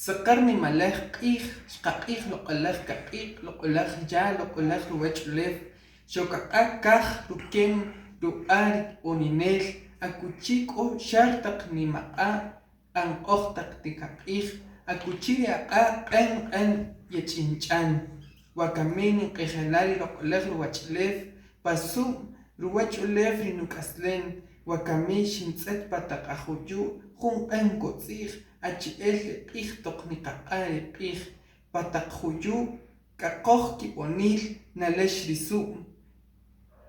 Saqarni malaj q'iij xqaq'iij loq'olaj kaq'iiq loq'olaj ya loq'olaj ruwach'uleew xoqaq'aq kaj rukem ru'aar onineel akuchii k'o xaar taq nimaq'a' b'anq'oj taq tikaq'iij akuchii ri aq'a' q'en q'en yach'inch'an wakamay ninq'ejelaj ri loq'olaj ruwach'leew pasum ruwach'uleew ri nuk'aslen wakamay xintz'et pa taq ajuyu' jun q'en kotz'iij ache'el ri q'iij toq niqaq'aj ri q'iij pa taq juyu' k'aqoj kib'oniil nalex risu'm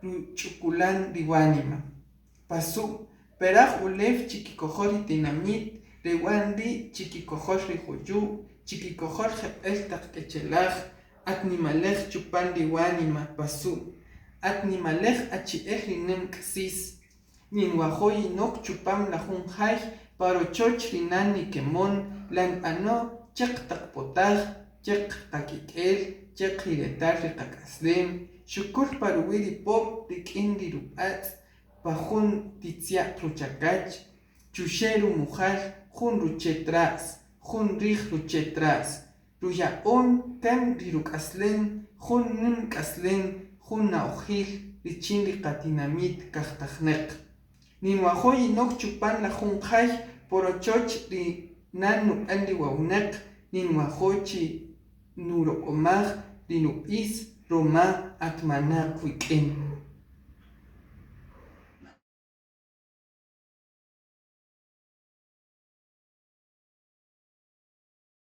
ruch'ukulan riwaanima pasum peraj uleew chikikojol ri tinamit riwan rii chikikojol ri juyu' chikikojol jeb'el taq k'echelaj atnimalej chupan riwaanima pasum atnimalej ache'el ri nim k'asiis ninwajoy inok chupam la jun jaay parochoch rinan nikemon lanb'anoj cheq taq potaaj cheq qak'ik'eel cheq ri retal ri qak'aslem xukul paruwii' ri poob' rik'in ri rub'atz' pa jun titziaq ruchakach chuxer rumujal jun ruchet ra's jun riij ruchet ra's ruya'oon kem ri ruk'aslen jun nim k'aslen jun na'ojiil rich'in ri qatinamit kajtajnaq ninwajoy inok chupan la jun jaay porochoch ri nan nub'en ri wawnaq ninwajoy chi nuroq'omaj ri nub'is roma' atmanaq wik'in